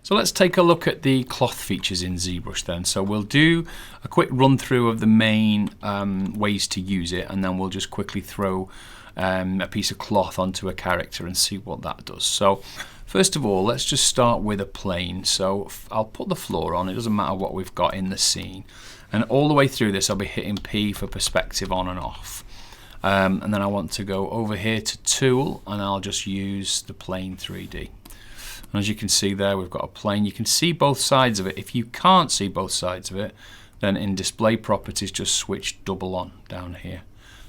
So let's take a look at the cloth features in ZBrush then. So we'll do a quick run through of the main ways to use it, and then we'll just quickly throw a piece of cloth onto a character and see what that does. So first of all, let's just start with a plane. So I'll put the floor on, it doesn't matter what we've got in the scene. And all the way through this I'll be hitting P for perspective on and off. And then I want to go over here to Tool, and I'll just use the plane 3D. And as you can see there, we've got a plane. You can see both sides of it. If you can't see both sides of it, then in display properties, just switch double on down here.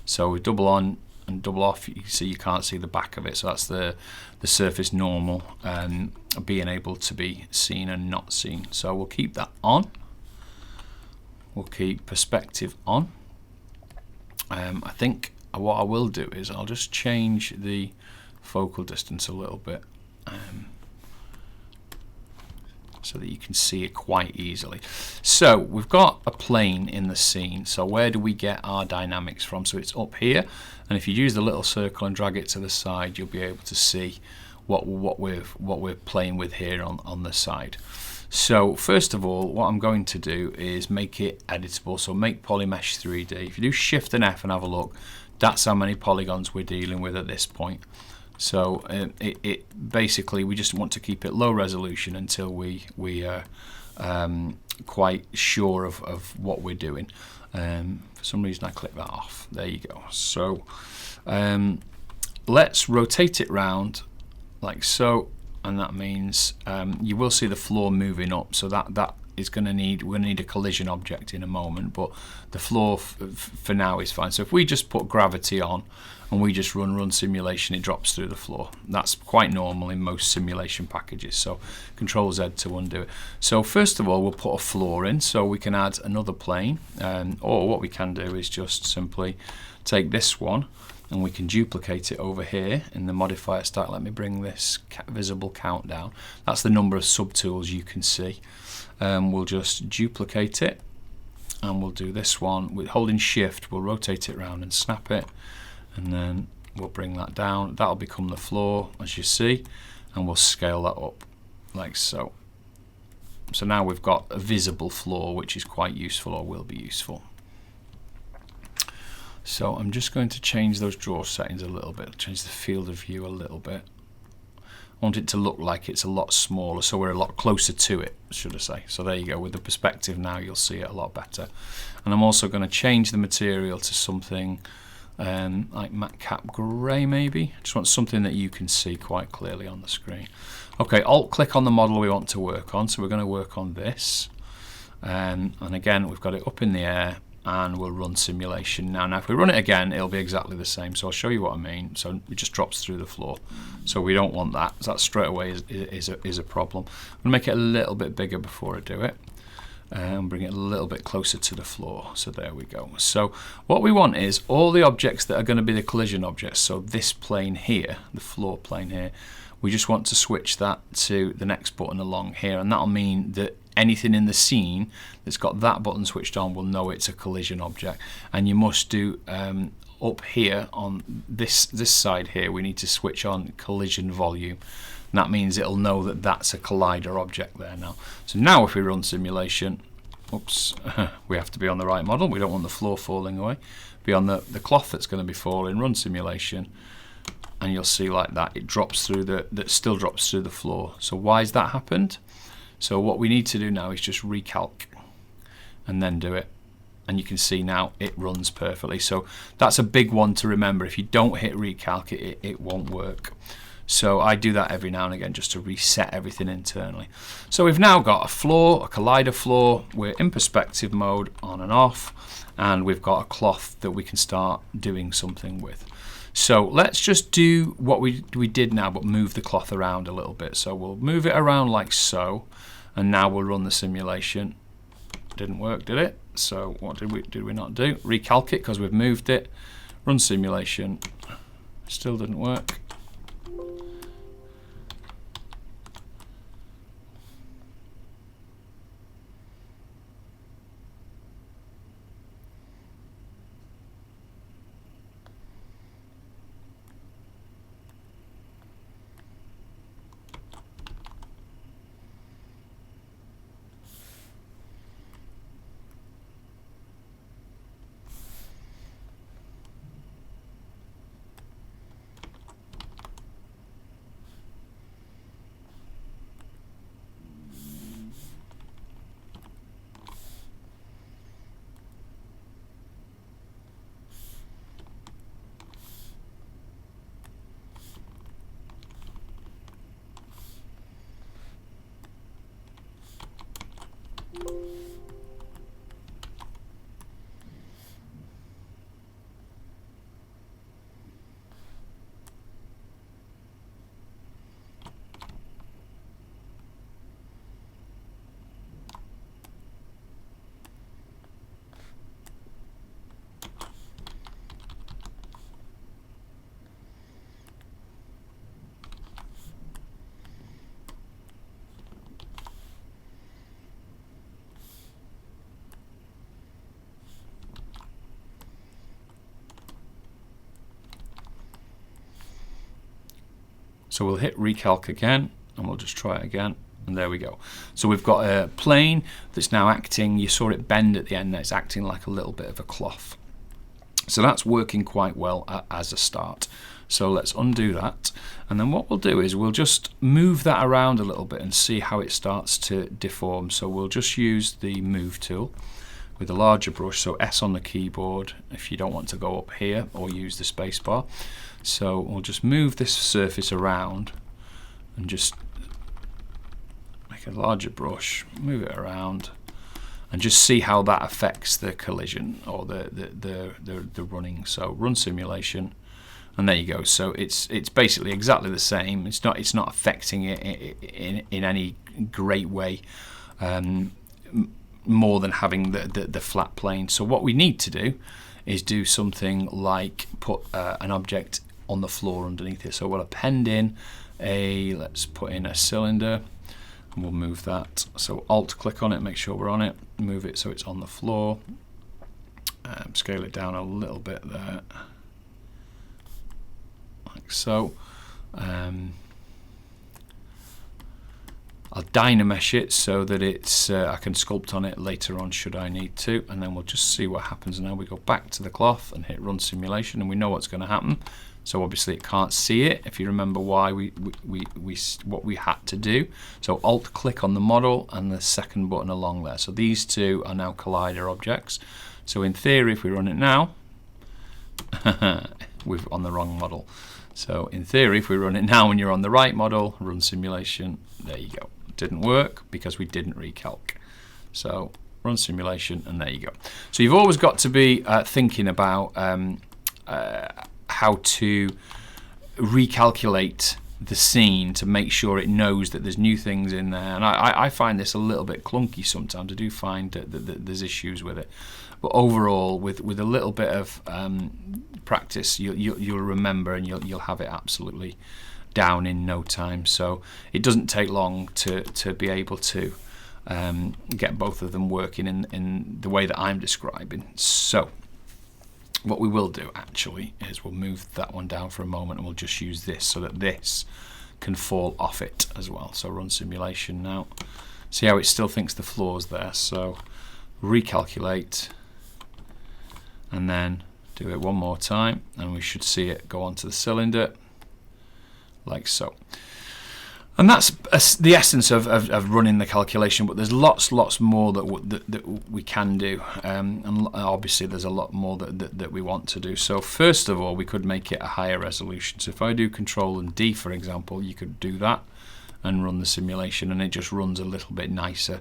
So with double on and double off, you see you can't see the back of it. So that's the surface normal being able to be seen and not seen. So we'll keep that on. We'll keep perspective on. I think what I will do is I'll just change the focal distance a little bit. So that you can see it quite easily. So we've got a plane in the scene. So where do we get our dynamics from? So it's up here, and if you use the little circle and drag it to the side, you'll be able to see what we're playing with here on the side. So first of all, what I'm going to do is make it editable. So make Polymesh 3D. If you do Shift and F and have a look, that's how many polygons we're dealing with at this point. So it basically, we just want to keep it low resolution until we are quite sure of what we're doing. For some reason I clicked that off. There you go. So let's rotate it round like so, and that means you will see the floor moving up. So that is we're going to need a collision object in a moment, but the floor for now is fine. So if we just put gravity on and we just run simulation, it drops through the floor. That's quite normal in most simulation packages. So Control Z to undo it. So first of all, we'll put a floor in, so we can add another plane, or what we can do is just simply take this one and we can duplicate it over here in the modifier stack. Let me bring this visible count down. That's the number of subtools you can see. We'll just duplicate it, and we'll do this one with holding Shift. We'll rotate it around and snap it, and then we'll bring that down. That'll become the floor, as you see, and we'll scale that up like so. So now we've got a visible floor, which is quite useful, or will be useful. So I'm just going to change those draw settings a little bit, change the field of view a little bit. I want it to look like it's a lot smaller, so we're a lot closer to it, should I say. So there you go, with the perspective now you'll see it a lot better. And I'm also going to change the material to something like matte cap grey maybe. Just want something that you can see quite clearly on the screen. Okay, Alt click on the model we want to work on, so we're going to work on this. And again, we've got it up in the air, and we'll run simulation now. Now if we run it again, it'll be exactly the same, so I'll show you what I mean. So it just drops through the floor, so we don't want that. So that straight away is a problem. I'm going to make it a little bit bigger before I do it, and bring it a little bit closer to the floor. So there we go. So what we want is all the objects that are going to be the collision objects, so this plane here, the floor plane here, we just want to switch that to the next button along here, and that'll mean that anything in the scene that's got that button switched on will know it's a collision object. And you must do up here on this side here, we need to switch on collision volume, and that means it'll know that that's a collider object there now. So now if we run simulation, oops, we have to be on the right model, we don't want the floor falling away, be on the cloth that's going to be falling, run simulation, and you'll see like that it drops through that still drops through the floor. So why has that happened? So what we need to do now is just recalc and then do it, and you can see now it runs perfectly. So that's a big one to remember. If you don't hit recalc, it won't work. So I do that every now and again just to reset everything internally. So we've now got a floor, a collider floor, we're in perspective mode on and off, and we've got a cloth that we can start doing something with. So let's just do what we did now, but move the cloth around a little bit. So we'll move it around like so, and now we'll run the simulation. Didn't work, did it? So what did we not do? Recalc it because we've moved it. Run simulation. Still didn't work. So we'll hit recalc again, and we'll just try it again, and there we go. So we've got a plane that's now acting, you saw it bend at the end, it's acting like a little bit of a cloth. So that's working quite well as a start. So let's undo that, and then what we'll do is we'll just move that around a little bit and see how it starts to deform. So we'll just use the move tool with a larger brush, so S on the keyboard if you don't want to go up here, or use the space bar. So we'll just move this surface around and just make a larger brush, move it around, and just see how that affects the collision or the running. So run simulation, and there you go. So it's basically exactly the same. It's not affecting it in any great way, more than having the flat plane. So what we need to do is do something like put an object on the floor underneath it. So we'll append in let's put in a cylinder, and we'll move that. So Alt click on it, make sure we're on it, move it so it's on the floor, scale it down a little bit there, like so. I'll dynamesh it so that it's I can sculpt on it later on should I need to, and then we'll just see what happens. Now we go back to the cloth and hit run simulation, and we know what's going to happen. So obviously it can't see it. If you remember why what we had to do, so Alt click on the model and the second button along there. So these two are now collider objects. So in theory, if we run it now, we're on the wrong model. So in theory, if we run it now and you're on the right model, run simulation, there you go. Didn't work because we didn't recalc. So run simulation, and there you go. So you've always got to be thinking about how to recalculate the scene to make sure it knows that there's new things in there. And I find this a little bit clunky sometimes. I do find that there's issues with it. But overall, with a little bit of practice, you'll remember, and you'll have it absolutely down in no time. So it doesn't take long to be able to get both of them working in the way that I'm describing. So what we will do actually is we'll move that one down for a moment, and we'll just use this so that this can fall off it as well. So run simulation now. See how it still thinks the floor's there. So recalculate, and then do it one more time, and we should see it go onto the cylinder like so. And that's the essence of running the calculation, but there's lots more that we can do, and obviously there's a lot more that we want to do. So first of all, we could make it a higher resolution. So if I do Control and D, for example, you could do that and run the simulation, and it just runs a little bit nicer.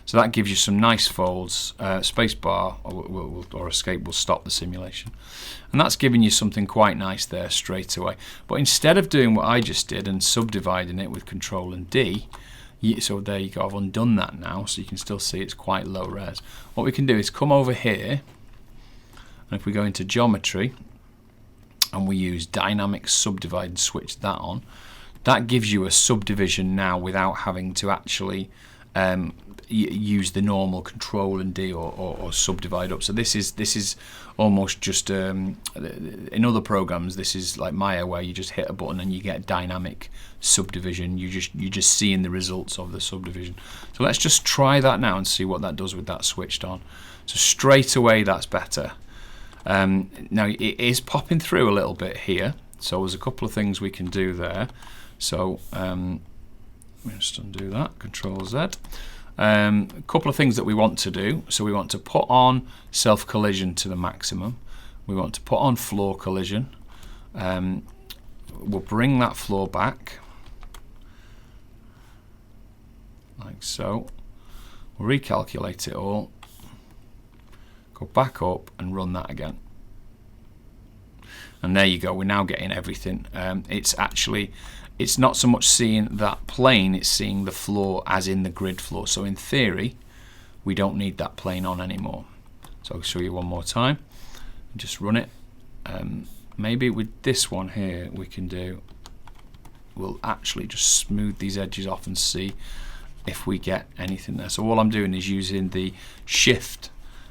So that gives you some nice folds. Spacebar or escape will stop the simulation. And that's giving you something quite nice there straight away. But instead of doing what I just did and subdividing it with Control and D, so there you go, I've undone that now, so you can still see it's quite low res. What we can do is come over here, and if we go into geometry, and we use dynamic subdivide and switch that on, that gives you a subdivision now without having to actually use the normal Control and D or subdivide up. So this is almost just in other programs, this is like Maya, where you just hit a button and you get dynamic subdivision. You're just seeing the results of the subdivision. So let's just try that now and see what that does with that switched on. So straight away that's better. Now it is popping through a little bit here, so there's a couple of things we can do there. So let me just undo that, Control Z. A couple of things that we want to do. So we want to put on self collision to the maximum. We want to put on floor collision. We'll bring that floor back like so. We'll recalculate it all, go back up and run that again. And there you go, we're now getting everything. It's not so much seeing that plane, it's seeing the floor as in the grid floor. So in theory, we don't need that plane on anymore. So I'll show you one more time. Just run it. Maybe with this one here, we'll actually just smooth these edges off and see if we get anything there. So all I'm doing is using the Shift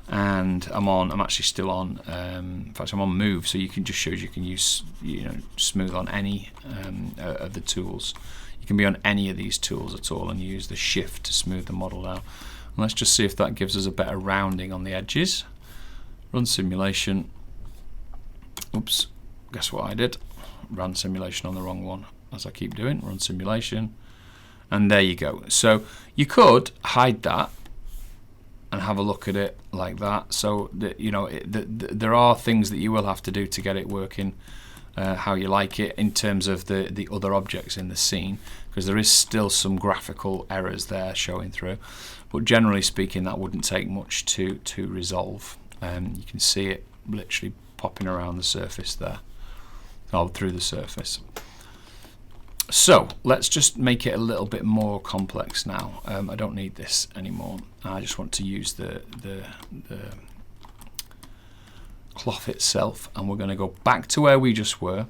and I'm actually still on, in fact I'm on move, so you can just shows you can use, you know, smooth on any of the tools. You can be on any of these tools at all and use the shift to smooth the model out. And let's just see if that gives us a better rounding on the edges. Run simulation. Oops, guess what I did? Ran simulation on the wrong one, as I keep doing. Run simulation, and there you go. So you could hide that and have a look at it like that. So that, you know, there are things that you will have to do to get it working how you like it in terms of the other objects in the scene, because there is still some graphical errors there showing through. But generally speaking, that wouldn't take much to resolve. You can see it literally popping around the surface there, or through the surface. So let's just make it a little bit more complex now. I don't need this anymore. I just want to use the cloth itself, and we're going to go back to where we just were.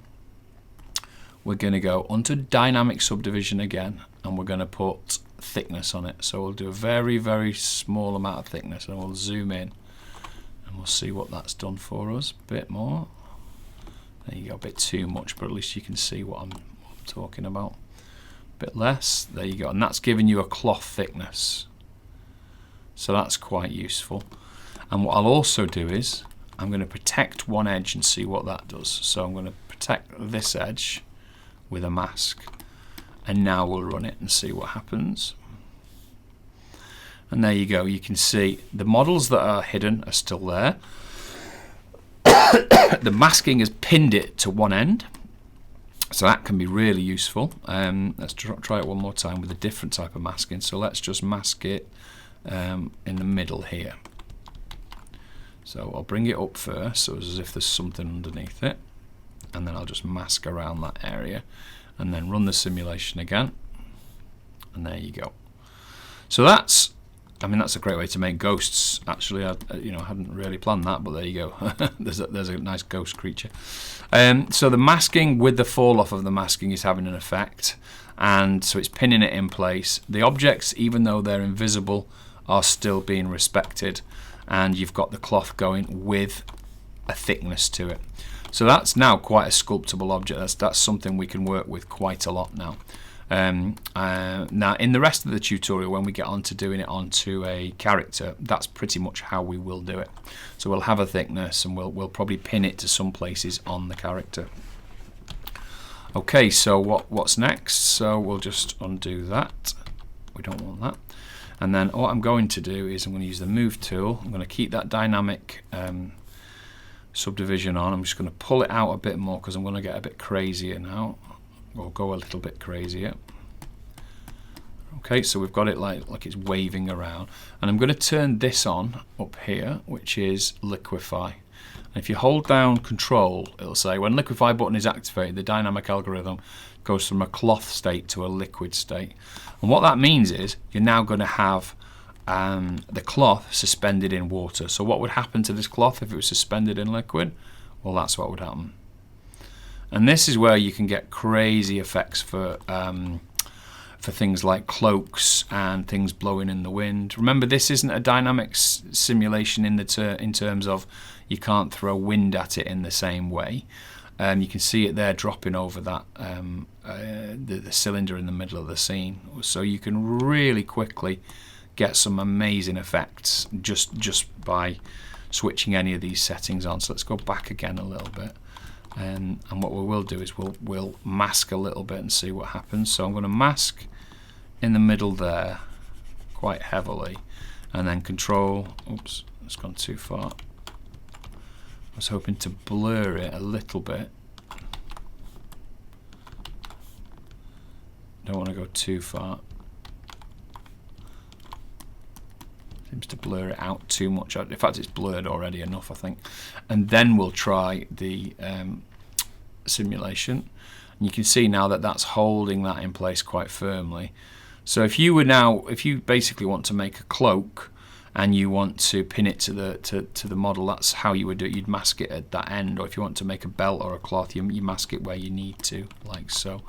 We're going to go onto dynamic subdivision again, and we're going to put thickness on it. So we'll do a very, very small amount of thickness, and we'll zoom in, and we'll see what that's done for us. A bit more. There you go. A bit too much, but at least you can see what I'm talking about. A bit less. There you go. And that's giving you a cloth thickness. So that's quite useful. And what I'll also do is I'm going to protect one edge and see what that does. So I'm going to protect this edge with a mask, and now we'll run it and see what happens. And there you go. You can see the models that are hidden are still there. The masking has pinned it to one end, so that can be really useful. Let's try it one more time with a different type of masking. So let's just mask it in the middle here. So I'll bring it up first, so as if there's something underneath it, and then I'll just mask around that area, and then run the simulation again, and there you go. So that's, I mean, that's a great way to make ghosts. Actually, I hadn't really planned that, but there you go. there's a nice ghost creature. So the masking with the fall off of the masking is having an effect, and so it's pinning it in place. The objects, even though they're invisible, are still being respected, and you've got the cloth going with a thickness to it. So that's now quite a sculptable object. That's something we can work with quite a lot now. Now in the rest of the tutorial, when we get on to doing it onto a character, that's pretty much how we will do it. So we'll have a thickness, and we'll probably pin it to some places on the character. Okay, so what's next? So we'll just undo that. We don't want that. And then what I'm going to do is I'm going to use the move tool. I'm going to keep that dynamic subdivision on. I'm just going to pull it out a bit more because I'm going to get a bit crazier now. We'll go a little bit crazier. Okay, so we've got it like it's waving around, and I'm going to turn this on up here, which is liquefy. And if you hold down Control, it'll say when liquefy button is activated, the dynamic algorithm goes from a cloth state to a liquid state. And what that means is you're now going to have the cloth suspended in water. So what would happen to this cloth if it was suspended in liquid? Well, that's what would happen. And this is where you can get crazy effects for things like cloaks and things blowing in the wind. Remember, this isn't a dynamic simulation in terms of you can't throw wind at it in the same way. You can see it there dropping over that the cylinder in the middle of the scene. So you can really quickly get some amazing effects just by switching any of these settings on. So let's go back again a little bit. And what we will do is we'll mask a little bit and see what happens. So I'm going to mask in the middle there quite heavily, and then Control. Oops, it's gone too far. I was hoping to blur it a little bit. Don't want to go too far. Seems to blur it out too much. In fact, it's blurred already enough, I think. And then we'll try the simulation. And you can see now that that's holding that in place quite firmly. So if you basically want to make a cloak and you want to pin it to the model, that's how you would do it. You'd mask it at that end, or if you want to make a belt or a cloth, you mask it where you need to, like so.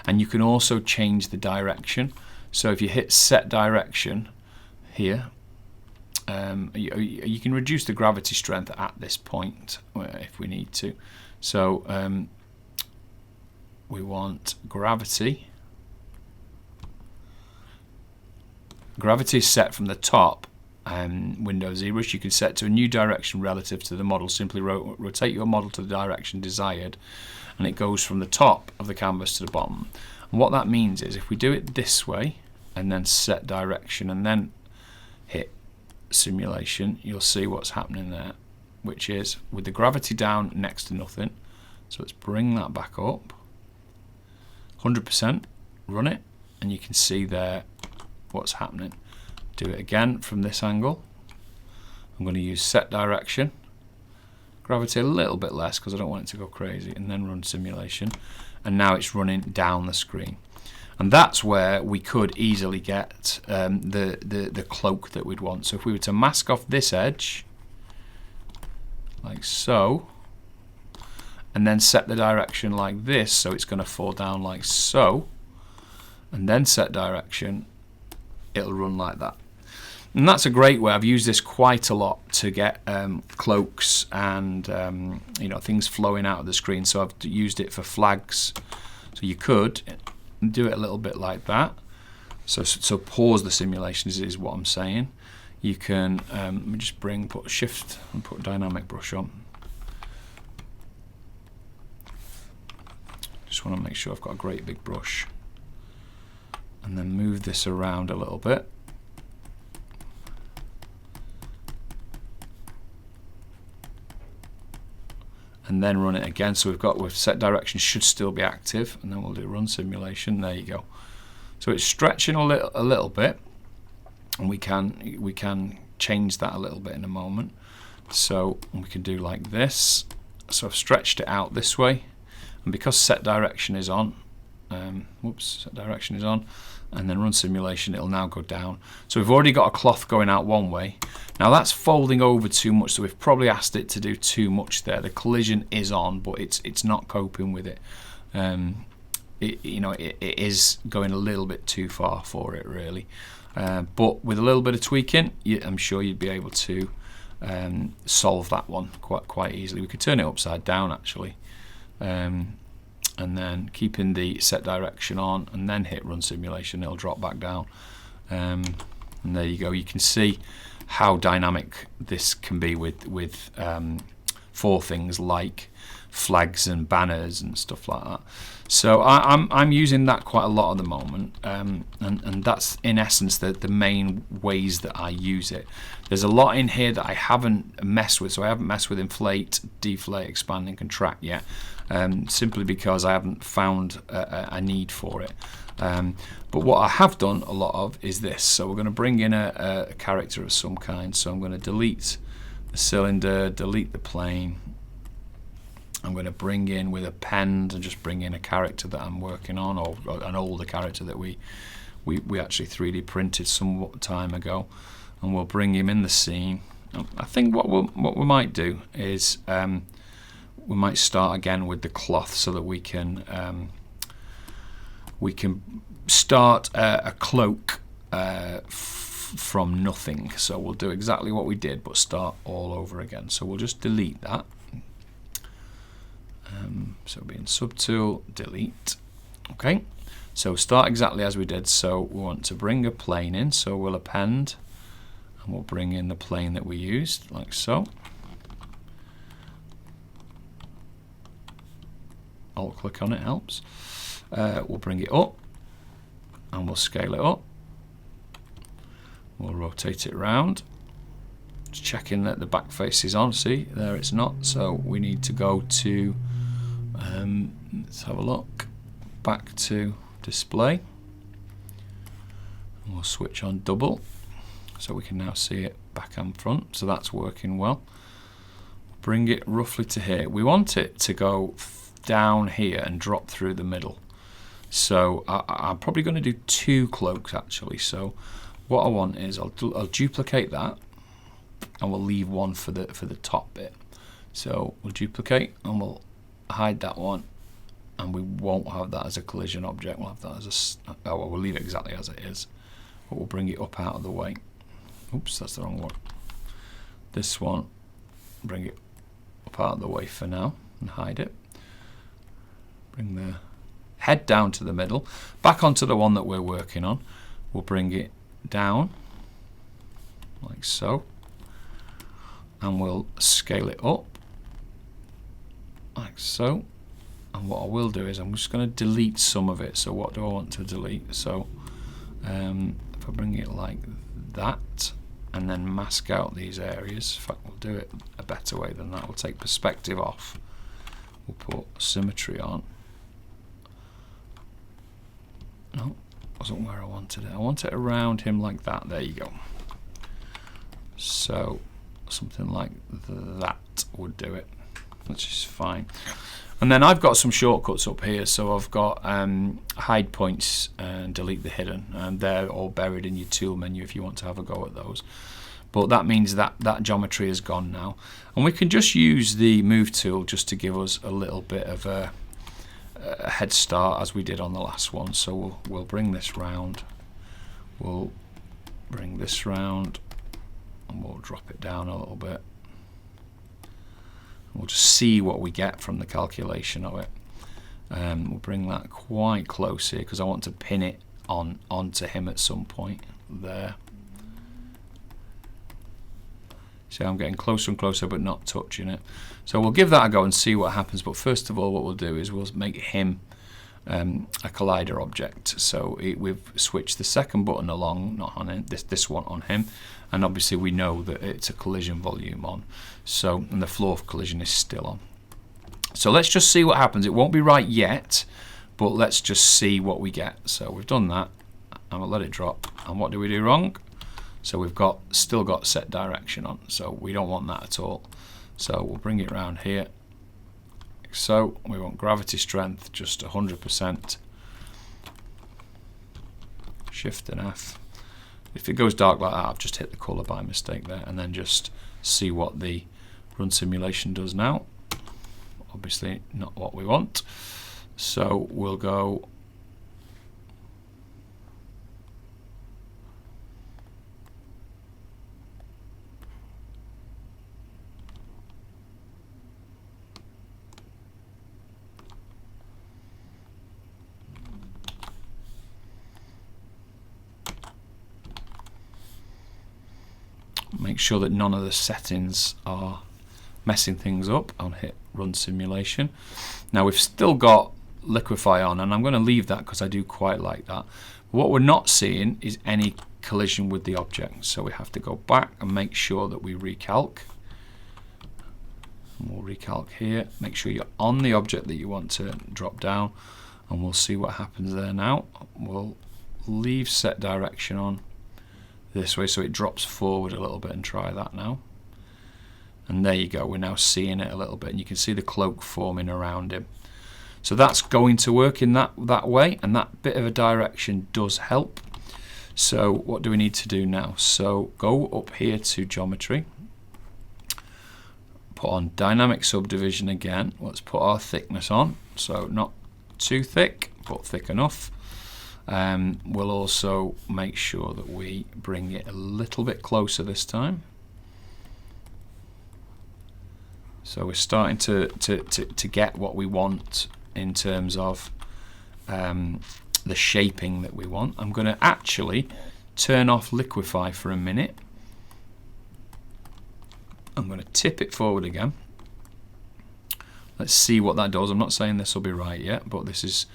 And you can also change the direction. So if you hit set direction here, you can reduce the gravity strength at this point if we need to. So we want gravity. Gravity is set from the top. Window ZBrush, you can set to a new direction relative to the model. Simply rotate your model to the direction desired, and it goes from the top of the canvas to the bottom. And what that means is if we do it this way and then set direction and then hit simulation, you'll see what's happening there, which is with the gravity down next to nothing. So let's bring that back up, 100%, run it, and you can see there what's happening. Do it again from this angle. I'm going to use set direction, gravity a little bit less because I don't want it to go crazy, and then run simulation, and now it's running down the screen. And that's where we could easily get the cloak that we'd want. So if we were to mask off this edge like so, and then set the direction like this, so it's going to fall down like so, and then set direction, it'll run like that. And that's a great way. I've used this quite a lot to get cloaks and you know, things flowing out of the screen. So I've used it for flags. So you could do it a little bit like that. So pause the simulation is what I'm saying. You can let me just put shift and put dynamic brush on. Just want to make sure I've got a great big brush, and then move this around a little bit. And then run it again. So we've set direction should still be active, and then we'll do run simulation. There you go. So it's stretching a little bit, and we can change that a little bit in a moment. So we can do like this. So I've stretched it out this way, and because set direction is on, set direction is on, and then run simulation, it'll now go down. So we've already got a cloth going out one way. Now that's folding over too much, so we've probably asked it to do too much there. The collision is on, but it's not coping with it. It is going a little bit too far for it, really. But with a little bit of tweaking, I'm sure you'd be able to solve that one quite easily. We could turn it upside down, actually. And then keeping the set direction on, and then hit run simulation, it'll drop back down. And there you go. You can see how dynamic this can be with for things like flags and banners and stuff like that. So I'm using that quite a lot at the moment, and that's in essence the main ways that I use it. There's a lot in here that I haven't messed with, so I haven't messed with inflate, deflate, expand and contract yet, simply because I haven't found a need for it. But what I have done a lot of is this. So we're going to bring in a character of some kind. So I'm going to delete the cylinder, delete the plane. I'm going to bring in with append and just bring in a character that I'm working on, or an older character that we actually 3D printed some time ago, and we'll bring him in the scene. I think what we might do is we might start again with the cloth, so that we can start a cloak from nothing. So we'll do exactly what we did, but start all over again. So we'll just delete that. So it'll be in subtool, delete. Okay, so start exactly as we did. So we want to bring a plane in, so we'll append, and we'll bring in the plane that we used, like so. Alt click on it helps. We'll bring it up, and we'll scale it up. We'll rotate it around. Just checking that the back face is on. See, there it's not. So we need to go to, let's have a look, back to display. And we'll switch on double, so we can now see it back and front. So that's working well. Bring it roughly to here. We want it to go down here and drop through the middle. So I'm probably going to do 2 cloaks actually. So what I want is I'll duplicate that, and we'll leave one for the top bit. So we'll duplicate, and we'll hide that one, and we won't have that as a collision object. We'll have that as we'll leave it exactly as it is, but we'll bring it up out of the way. Oops, that's the wrong one. This one, bring it up out of the way for now and hide it. Bring the head down to the middle, back onto the one that we're working on. We'll bring it down like so, and we'll scale it up like so. And what I will do is I'm just going to delete some of it. So what do I want to delete? So if I bring it like that and then mask out these areas, in fact we'll do it a better way than that. We'll take perspective off, we'll put symmetry on. No, wasn't where I wanted it. I want it around him like that. There you go. So something like that would do it, which is fine. And then I've got some shortcuts up here. So I've got hide points and delete the hidden, and they're all buried in your tool menu if you want to have a go at those. But that means that that geometry is gone now, and we can just use the move tool just to give us a little bit of a head start as we did on the last one. So we'll bring this round, we'll bring this round, and we'll drop it down a little bit. We'll just see what we get from the calculation of it. We'll bring that quite close here because I want to pin it onto him at some point there. See, I'm getting closer and closer but not touching it. So we'll give that a go and see what happens. But first of all, what we'll do is we'll make him a collider object. So we've switched the second button along, not on him, this one on him, and obviously we know that it's a collision volume on. So, and the floor of collision is still on. So let's just see what happens. It won't be right yet, but let's just see what we get. So we've done that, and we'll let it drop. And what do we do wrong? So we've still got set direction on. So we don't want that at all. So we'll bring it around here. So we want gravity strength just 100%. Shift and F. If it goes dark like that, I've just hit the colour by mistake there, and then just see what the run simulation does now. Obviously not what we want. So we'll go make sure that none of the settings are messing things up. I'll hit run simulation. Now we've still got liquefy on, and I'm going to leave that because I do quite like that. What we're not seeing is any collision with the object, so we have to go back and make sure that we recalc. And we'll recalc here. Make sure you're on the object that you want to drop down, and we'll see what happens there now. We'll leave set direction on this way so it drops forward a little bit, and try that now. And there you go, we're now seeing it a little bit, and you can see the cloak forming around him. So that's going to work in that way, and that bit of a direction does help. So what do we need to do now? So go up here to geometry, put on dynamic subdivision again. Let's put our thickness on, so not too thick but thick enough. We'll also make sure that we bring it a little bit closer this time. So we're starting to get what we want in terms of the shaping that we want. I'm going to actually turn off liquefy for a minute. I'm going to tip it forward again. Let's see what that does. I'm not saying this will be right yet, but this is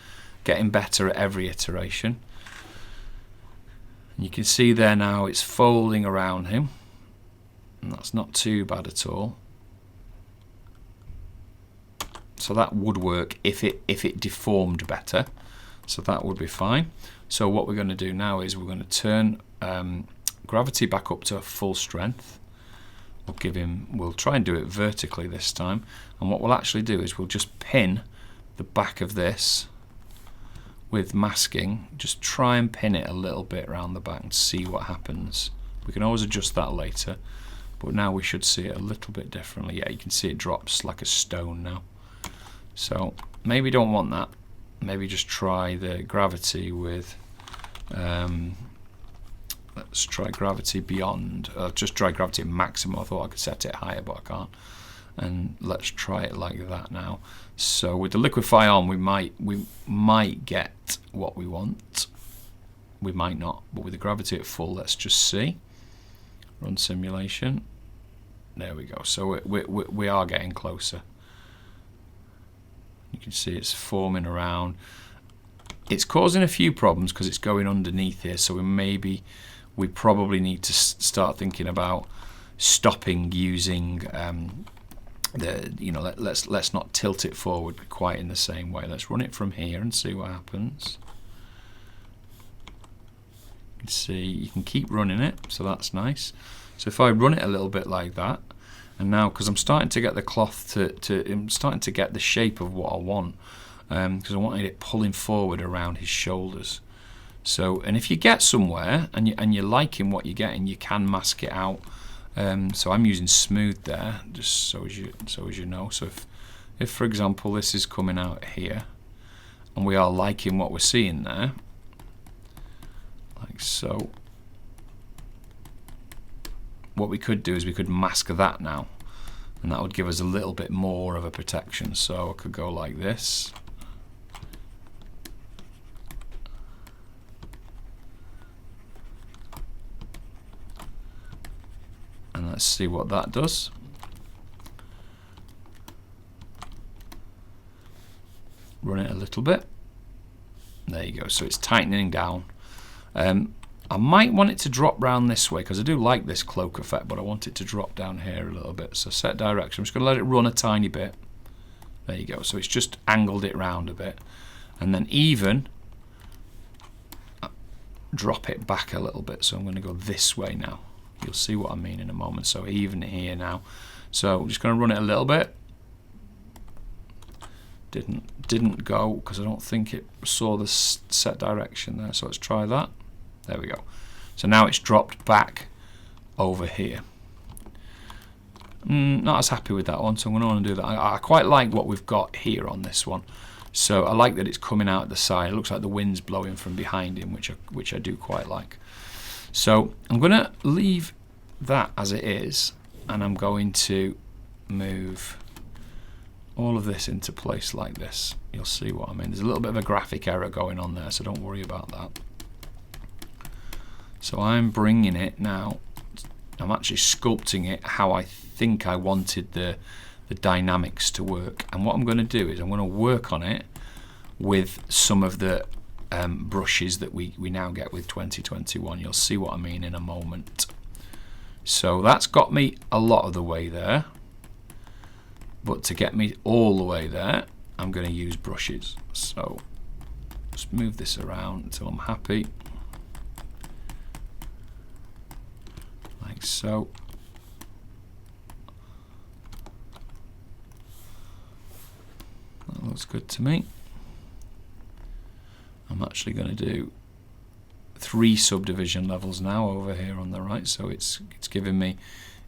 getting better at every iteration. And you can see there now it's folding around him, and that's not too bad at all. So that would work if it deformed better. So that would be fine. So what we're going to do now is we're going to turn gravity back up to full strength. We'll try and do it vertically this time. And what we'll actually do is we'll just pin the back of this with masking. Just try and pin it a little bit around the back and see what happens. We can always adjust that later, but now we should see it a little bit differently. Yeah, you can see it drops like a stone now. So maybe don't want that. Maybe just try the gravity with Let's try gravity beyond. Just try gravity maximum. I thought I could set it higher, but I can't. And let's try it like that now. So with the liquify on, we might get what we want. We might not, but with the gravity at full, let's just see. Run simulation. There we go. So we are getting closer. You can see it's forming around. It's causing a few problems because it's going underneath here. So we probably need to start thinking about stopping using let's not tilt it forward quite in the same way. Let's run it from here and see what happens. You can see you can keep running it, so that's nice. So if I run it a little bit like that, and now because I'm starting to get the cloth I'm starting to get the shape of what I want, because I wanted it pulling forward around his shoulders. So, and if you get somewhere and you're liking what you're getting, you can mask it out. So I'm using smooth there, just so as you know. So if for example this is coming out here, and we are liking what we're seeing there, like so, what we could do is we could mask that now, and that would give us a little bit more of a protection. So I could go like this. And let's see what that does. Run it a little bit. There you go. So it's tightening down. I might want it to drop round this way because I do like this cloak effect, but I want it to drop down here a little bit. So set direction. I'm just going to let it run a tiny bit. There you go. So it's just angled it round a bit. And then even drop it back a little bit. So I'm going to go this way now. You'll see what I mean in a moment. So even here now. So I'm just going to run it a little bit. Didn't go because I don't think it saw the set direction there. So let's try that. There we go. So now it's dropped back over here. Not as happy with that one, so I'm going to want to do that. I quite like what we've got here on this one. So I like that it's coming out the side. It looks like the wind's blowing from behind him, which I do quite like. So I'm going to leave that as it is, and I'm going to move all of this into place like this. You'll see what I mean. There's a little bit of a graphic error going on there, so don't worry about that. So I'm bringing it now. I'm actually sculpting it how I think I wanted the dynamics to work. And what I'm going to do is I'm going to work on it with some of the brushes that we now get with 2021. You'll see what I mean in a moment. So that's got me a lot of the way there. But to get me all the way there, I'm going to use brushes. So just move this around until I'm happy. Like so. That looks good to me. I'm actually going to do 3 subdivision levels now over here on the right, so it's giving me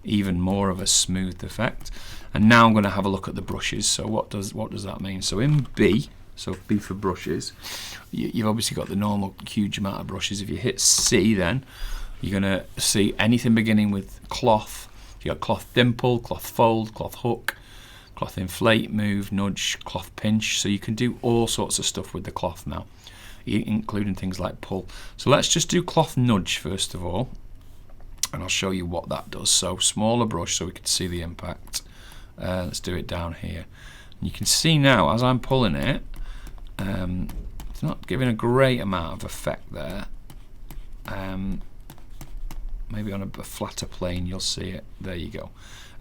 even more of a smooth effect. And now I'm going to have a look at the brushes. So what does that mean? So in B, so B for brushes, you've obviously got the normal huge amount of brushes. If you hit C, then you're going to see anything beginning with cloth. You got cloth dimple, cloth fold, cloth hook, cloth inflate, move, nudge, cloth pinch. So you can do all sorts of stuff with the cloth now, including things like pull. So let's just do cloth nudge first of all, and I'll show you what that does. So smaller brush so we can see the impact. Let's do it down here. And you can see now as I'm pulling it, it's not giving a great amount of effect there. Maybe on a flatter plane you'll see it. There you go.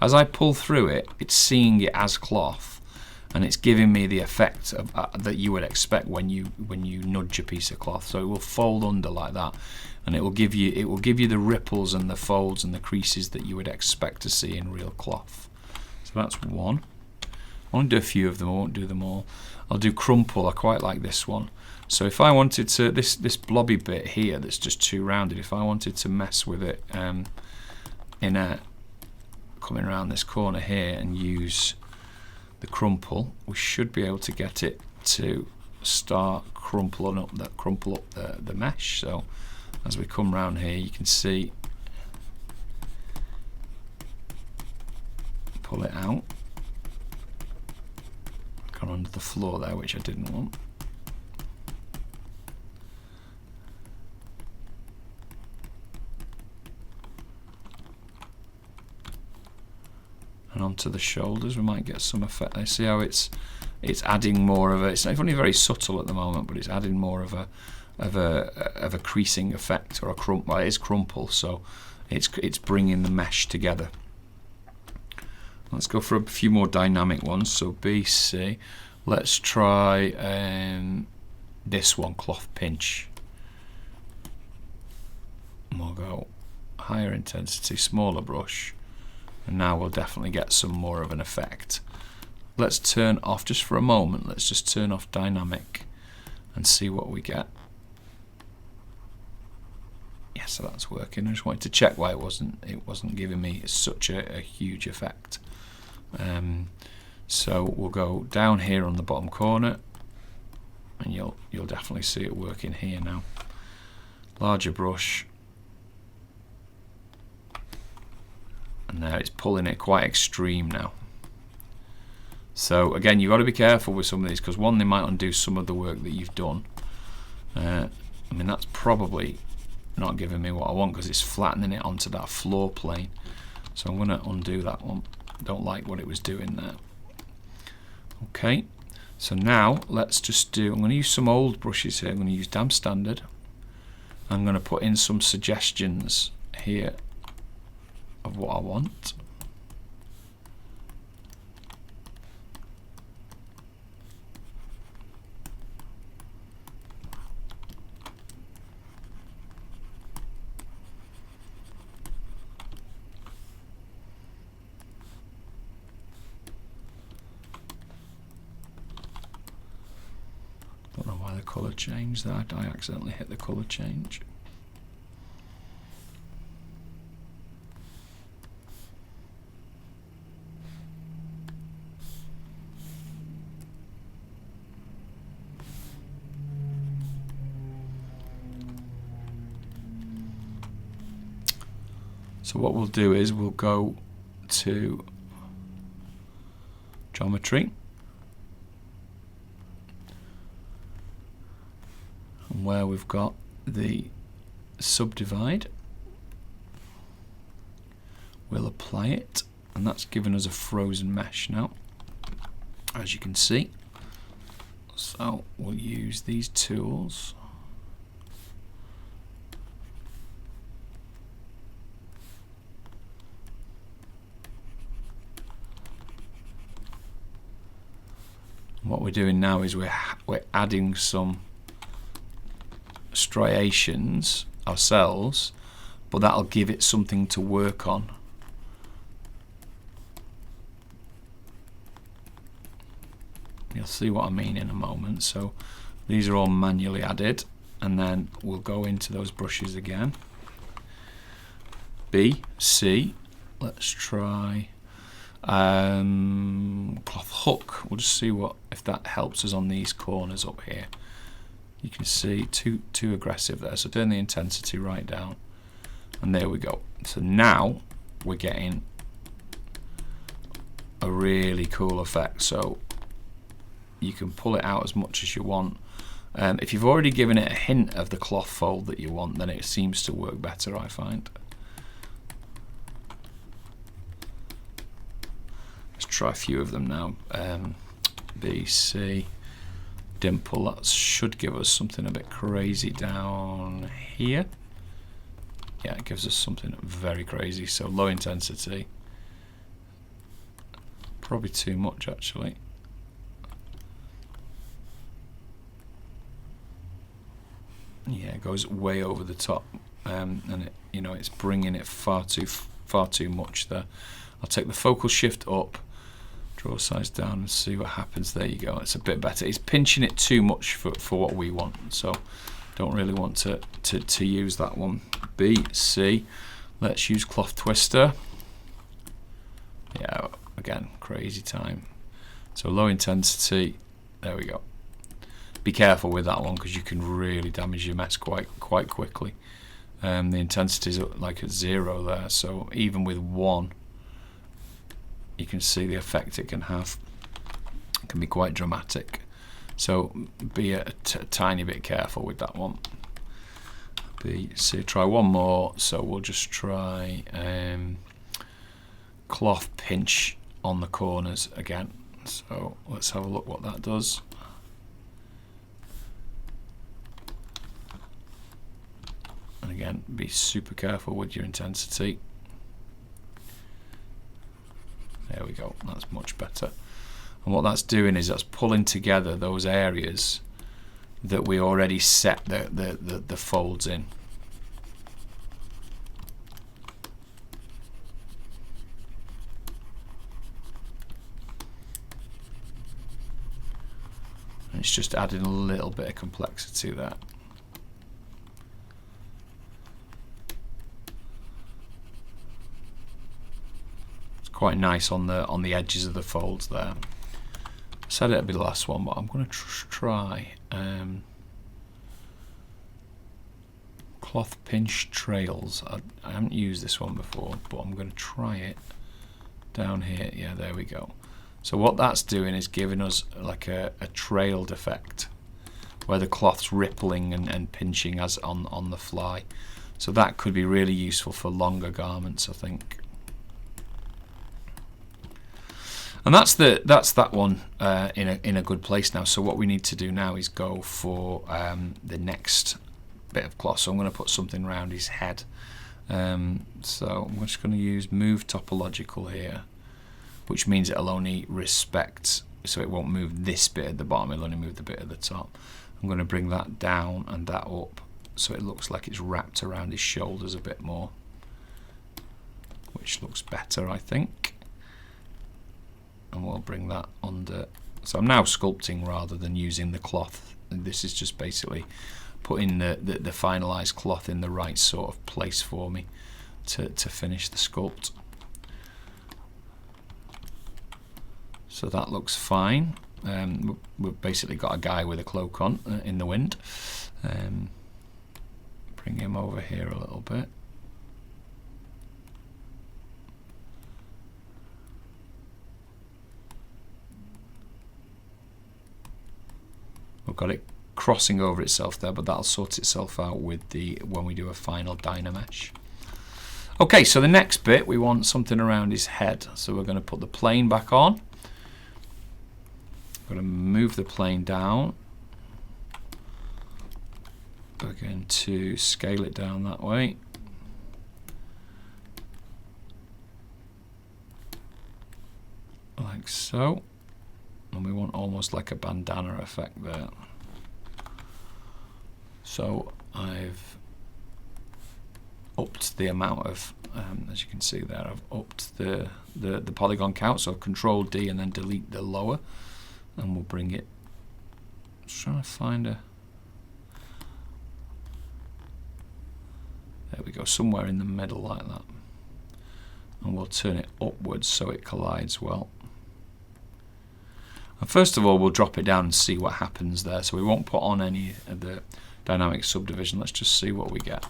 As I pull through it, it's seeing it as cloth, and it's giving me the effect of, that you would expect when you nudge a piece of cloth. So it will fold under like that, and it will give you the ripples and the folds and the creases that you would expect to see in real cloth. So that's one. I want to do a few of them. I won't do them all. I'll do crumple. I quite like this one. So if I wanted to, this blobby bit here that's just too rounded, if I wanted to mess with it coming around this corner here and use the crumple, we should be able to get it to start crumpling up the mesh. So as we come round here, you can see, pull it out, gone under the floor there, which I didn't want. And onto the shoulders, we might get some effect there. See how it's adding more of a, it's only very subtle at the moment, but it's adding more of a creasing effect, or a crumple. Well, it is crumple, so it's bringing the mesh together. Let's go for a few more dynamic ones. So BC, let's try this one, cloth pinch. And we'll go higher intensity, smaller brush, and now we'll definitely get some more of an effect. Let's turn off, just for a moment, let's just turn off dynamic and see what we get. Yeah, so that's working. I just wanted to check why it wasn't giving me such a huge effect. So we'll go down here on the bottom corner, and you'll definitely see it working here now. Larger brush, and now it's pulling it quite extreme now. So again, you've got to be careful with some of these, because one, they might undo some of the work that you've done. I mean, that's probably not giving me what I want, because it's flattening it onto that floor plane. So I'm going to undo that one. Don't like what it was doing there. Okay, so now let's just do, I'm going to use some old brushes here. I'm going to use Damp Standard. I'm going to put in some suggestions here of what I want. Don't know why the colour changed there. I accidentally hit the colour change. So what we'll do is we'll go to Geometry, and where we've got the subdivide, we'll apply it, and that's given us a frozen mesh now, as you can see. So we'll use these tools. What we're doing now is we're adding some striations ourselves, but that'll give it something to work on. You'll see what I mean in a moment. So these are all manually added, and then we'll go into those brushes again. B, C, let's try cloth hook. We'll just see if that helps us on these corners up here. You can see too aggressive there, so turn the intensity right down, and there we go. So now we're getting a really cool effect. So you can pull it out as much as you want. If you've already given it a hint of the cloth fold that you want, then it seems to work better, I find. Let's try a few of them now. B, C, dimple, that should give us something a bit crazy down here. Yeah, it gives us something very crazy. So low intensity, probably too much actually. Yeah, it goes way over the top, and it, it's bringing it far too much there. I'll take the focal shift up, draw size down, and see what happens. There you go. It's a bit better. It's pinching it too much for what we want, so don't really want to use that one. B, C, let's use cloth twister. Yeah, again, crazy time. So low intensity. There we go. Be careful with that one, because you can really damage your mess quite quickly. The intensity is like at 0 there, so even with 1 you can see the effect it can have. It can be quite dramatic, so be a tiny bit careful with that one. So try one more, so we'll just try cloth pinch on the corners again. So let's have a look what that does. And again, be super careful with your intensity. There we go, that's much better. And what that's doing is that's pulling together those areas that we already set the folds in. And it's just adding a little bit of complexity there. It's quite nice on the edges of the folds there. I said it'd be the last one, but I'm going to try cloth pinch trails. I haven't used this one before, but I'm going to try it down here. Yeah, there we go. So what that's doing is giving us like a trailed effect where the cloth's rippling and pinching as on the fly. So that could be really useful for longer garments, I think. And that's that one in a good place now. So what we need to do now is go for the next bit of cloth. So I'm going to put something around his head. So I'm just going to use move topological here, which means it'll only respect, so it won't move this bit at the bottom, it'll only move the bit at the top. I'm going to bring that down and that up so it looks like it's wrapped around his shoulders a bit more, which looks better, I think. And we'll bring that under. So I'm now sculpting rather than using the cloth. And this is just basically putting the finalized cloth in the right sort of place for me to finish the sculpt. So that looks fine. We've basically got a guy with a cloak on in the wind. Bring him over here a little bit. We've got it crossing over itself there, but that'll sort itself out with when we do a final Dynamesh. Okay, so the next bit, we want something around his head. So we're going to put the plane back on. We're going to move the plane down. We're going to scale it down that way. Like so. And we want almost like a bandana effect there. So I've upped the amount of, as you can see there, I've upped the polygon count. So Control D and then delete the lower, and we'll bring it. Just trying to find a. There we go, somewhere in the middle like that. And we'll turn it upwards so it collides well. And first of all, we'll drop it down and see what happens there. So we won't put on any of the dynamic subdivision. Let's just see what we get.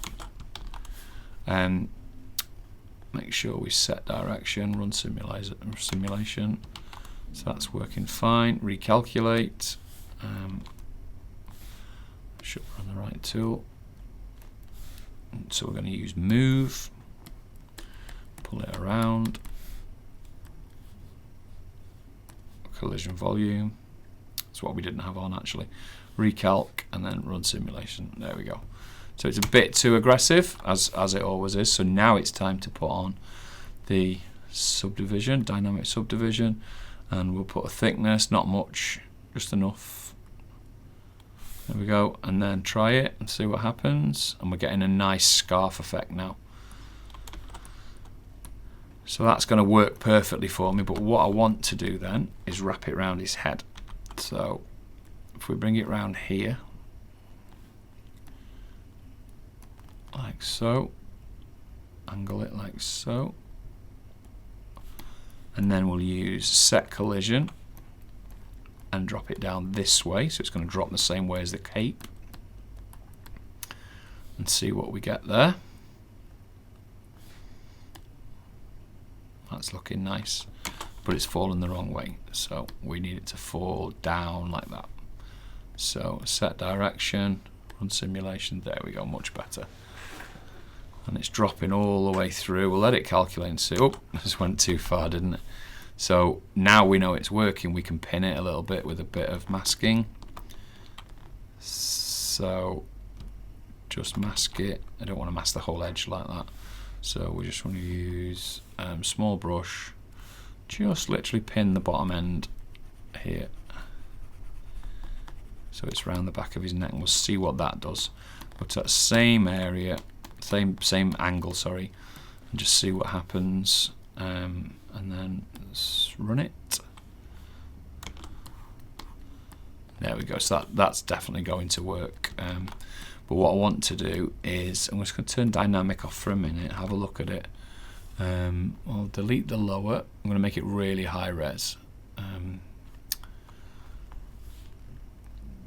Make sure we set direction, run simulation. So that's working fine. Recalculate. Should run the right tool. So we're going to use move. Pull it around. Collision volume. That's what we didn't have on actually. Recalc and then run simulation. There we go. So it's a bit too aggressive, as it always is. So now it's time to put on the subdivision, dynamic subdivision, and we'll put a thickness, not much, just enough. There we go, and then try it and see what happens. And we're getting a nice scarf effect now. So that's going to work perfectly for me, but what I want to do then is wrap it around his head. So if we bring it round here, like so, angle it like so, and then we'll use set collision and drop it down this way, so it's going to drop the same way as the cape. and see what we get there. That's looking nice, but it's fallen the wrong way, so we need it to fall down like that. So set direction, run simulation, there we go, much better. And it's dropping all the way through. We'll let it calculate and see. Oh, this went too far, didn't it? So now we know it's working, we can pin it a little bit with a bit of masking. So just mask it. I don't want to mask the whole edge like that. So we just want to use small brush, just literally pin the bottom end here. So it's around the back of his neck, and we'll see what that does. Go to that same area, same angle, sorry, and just see what happens. And then let's run it. There we go. So that's definitely going to work. But what I want to do is, I'm just going to turn dynamic off for a minute, have a look at it. I'll delete the lower. I'm going to make it really high res.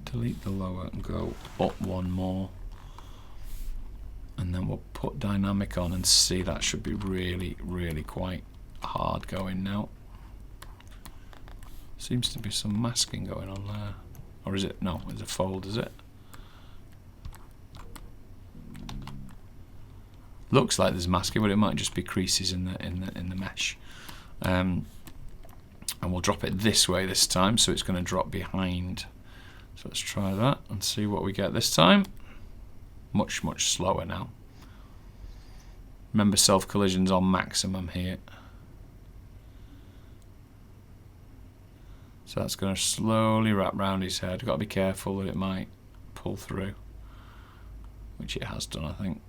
Delete the lower and go up one more. And then we'll put dynamic on and see. That should be really, really quite hard going now. Seems to be some masking going on there. Or is it? No, it's a fold, is it? Looks like there's masking, but it might just be creases in the mesh. And we'll drop it this way this time, so it's going to drop behind. So let's try that and see what we get this time. Much, much slower now. Remember, self collision's on maximum here. So that's going to slowly wrap round his head. Got to be careful that it might pull through, which it has done, I think.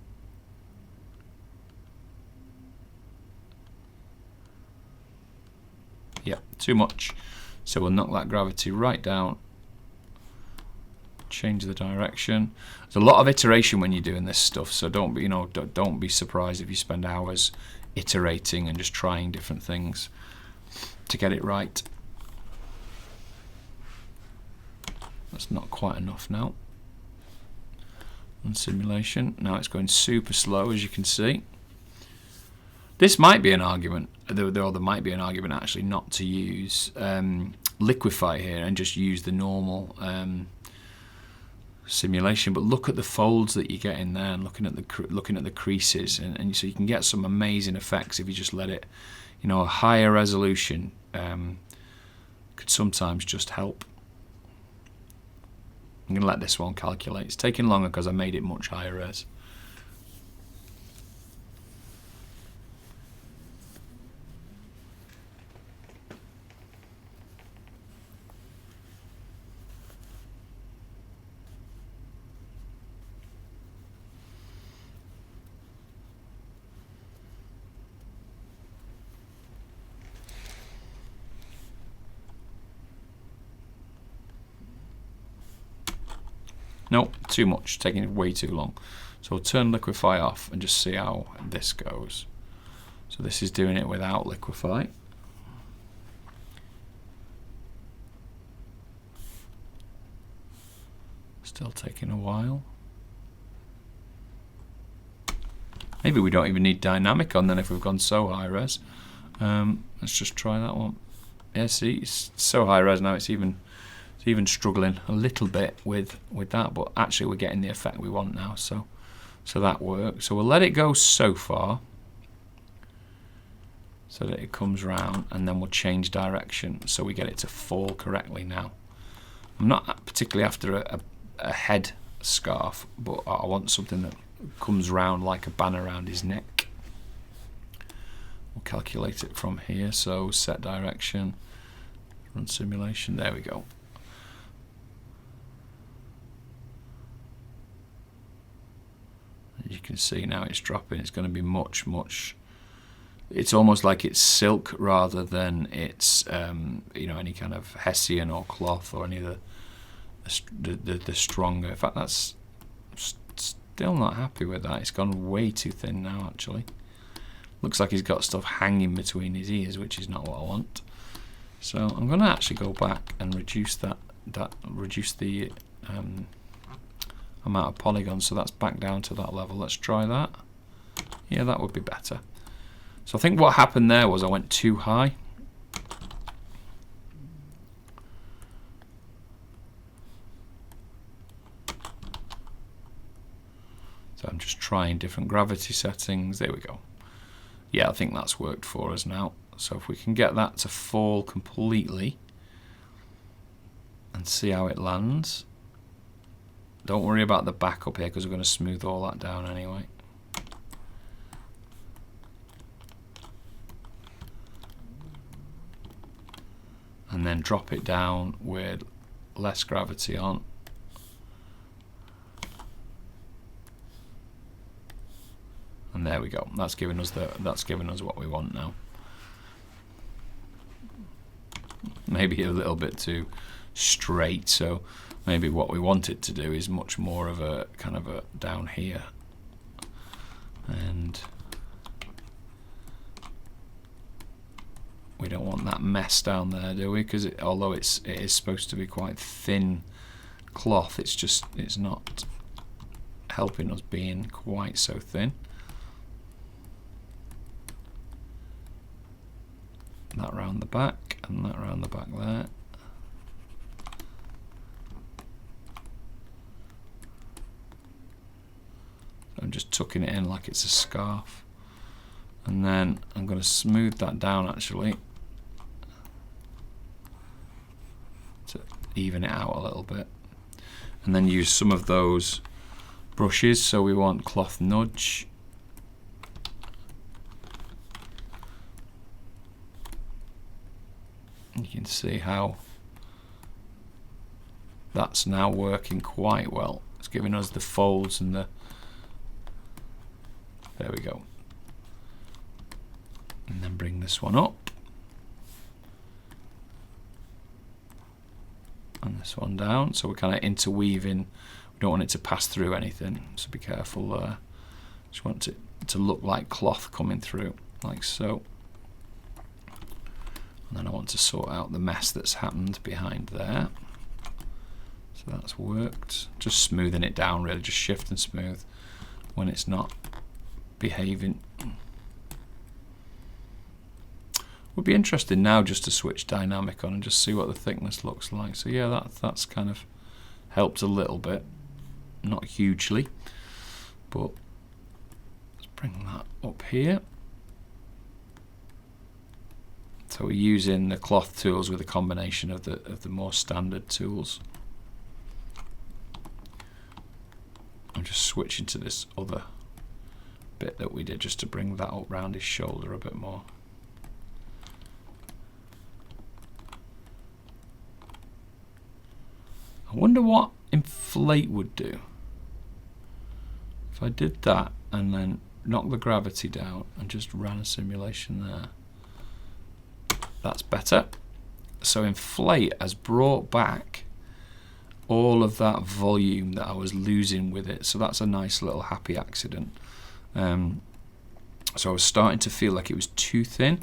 Yeah, too much. So we'll knock that gravity right down. Change the direction. There's a lot of iteration when you're doing this stuff, so don't be, don't be surprised if you spend hours iterating and just trying different things to get it right. That's not quite enough now. On simulation, now it's going super slow, as you can see. This might be an argument, there might be an argument actually not to use liquify here and just use the normal simulation. But look at the folds that you get in there, and looking at the creases, and so you can get some amazing effects if you just let it. A higher resolution could sometimes just help. I'm going to let this one calculate. It's taking longer because I made it much higher res. Nope, too much, taking way too long. So we'll turn liquify off and just see how this goes. So this is doing it without liquify. Still taking a while. Maybe we don't even need dynamic on then if we've gone so high res. Let's just try that one. Yeah, see, it's so high res now, it's even struggling a little bit with that, but actually we're getting the effect we want now, so that works. So we'll let it go so far so that it comes round, and then we'll change direction so we get it to fall correctly now. I'm not particularly after a head scarf, but I want something that comes round like a banner around his neck. We'll calculate it from here, so set direction, run simulation, there we go. You can see now it's dropping. It's going to be much, it's almost like it's silk rather than it's any kind of hessian or cloth or any of the stronger. In fact, that's still not happy with that. It's gone way too thin now, actually. Looks like he's got stuff hanging between his ears, which is not what I want. So I'm going to actually go back and reduce reduce the I'm out of polygons, so that's back down to that level. Let's try that. Yeah, that would be better. So I think what happened there was I went too high. So I'm just trying different gravity settings. There we go. Yeah, I think that's worked for us now. So if we can get that to fall completely and see how it lands. Don't worry about the back up here because we're going to smooth all that down anyway. And then drop it down with less gravity on. And there we go. That's giving us what we want now. Maybe a little bit too straight, so maybe what we want it to do is much more of a kind of a down here. And we don't want that mess down there, do we? Because although it is supposed to be quite thin cloth, it's not helping us being quite so thin. That round the back and that round the back there. I'm just tucking it in like it's a scarf. And then I'm going to smooth that down actually to even it out a little bit. And then use some of those brushes. So we want cloth nudge. You can see how that's now working quite well. It's giving us the folds and the... There we go. And then bring this one up. And this one down. So we're kind of interweaving. We don't want it to pass through anything, so be careful there. Just want it to look like cloth coming through, like so. And then I want to sort out the mess that's happened behind there. So that's worked. Just smoothing it down really, just shift and smooth when it's not behaving. Would be interesting now just to switch dynamic on and just see what the thickness looks like. So yeah, that's kind of helped a little bit, not hugely, but let's bring that up here. So we're using the cloth tools with a combination of the more standard tools. I'm just switching to this other bit that we did just to bring that up round his shoulder a bit more. I wonder what inflate would do. If I did that and then knocked the gravity down and just ran a simulation there. That's better. So inflate has brought back all of that volume that I was losing with it. So that's a nice little happy accident. So I was starting to feel like it was too thin,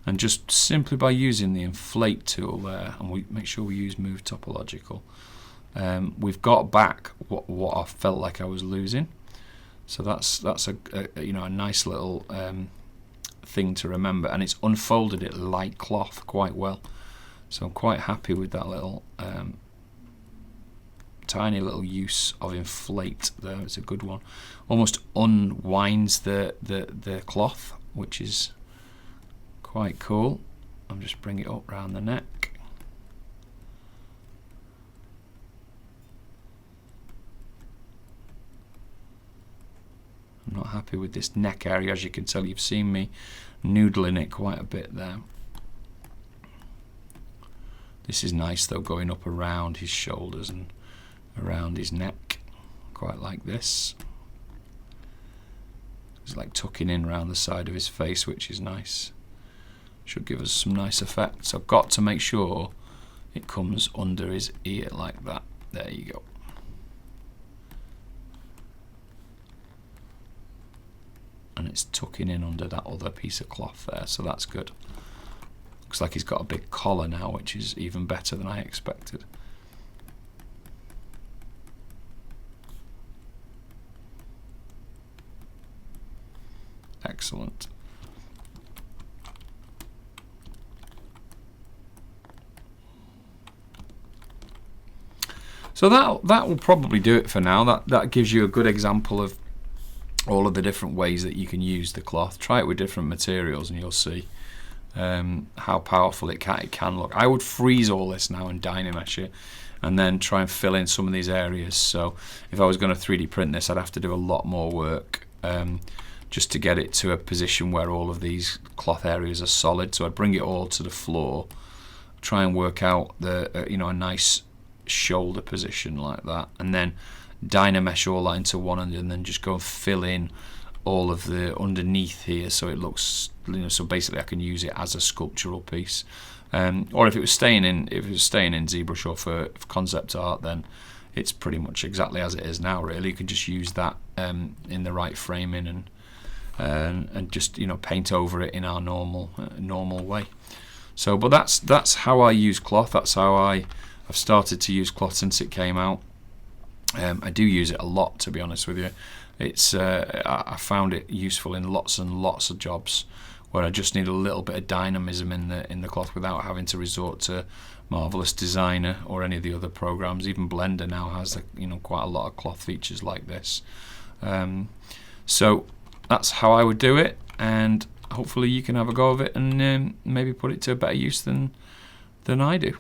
and just simply by using the inflate tool there, and we make sure we use move topological, we've got back what I felt like I was losing. So that's a you know, a nice little thing to remember, and it's unfolded it like cloth quite well. So I'm quite happy with that little tiny little use of inflate there. It's a good one. Almost unwinds the cloth, which is quite cool. I'm just bring it up around the neck. I'm not happy with this neck area. As you can tell, you've seen me noodling it quite a bit there. This is nice though, going up around his shoulders and around his neck, quite like this. It's like tucking in around the side of his face, which is nice. Should give us some nice effects. I've got to make sure it comes under his ear like that. There you go. And it's tucking in under that other piece of cloth there, so that's good. Looks like he's got a big collar now, which is even better than I expected. Excellent. So that will probably do it for now. That gives you a good example of all of the different ways that you can use the cloth. Try it with different materials and you'll see how powerful it can look. I would freeze all this now and Dynamesh it, and then try and fill in some of these areas. So if I was going to 3D print this, I'd have to do a lot more work just to get it to a position where all of these cloth areas are solid. So I'd bring it all to the floor, try and work out the a nice shoulder position like that, and then Dynamesh all that into one, and then just go and fill in all of the underneath here so it looks, so basically I can use it as a sculptural piece. Or if it was staying in ZBrush or for concept art, then it's pretty much exactly as it is now. Really, you can just use that in the right framing and just paint over it in our normal way. So, but that's how I use cloth. That's how I've started to use cloth since it came out. I do use it a lot, to be honest with you. It's I found it useful in lots and lots of jobs where I just need a little bit of dynamism in the cloth without having to resort to Marvelous Designer or any of the other programs. Even Blender now has quite a lot of cloth features like this. So that's how I would do it, and hopefully you can have a go of it and maybe put it to a better use than I do.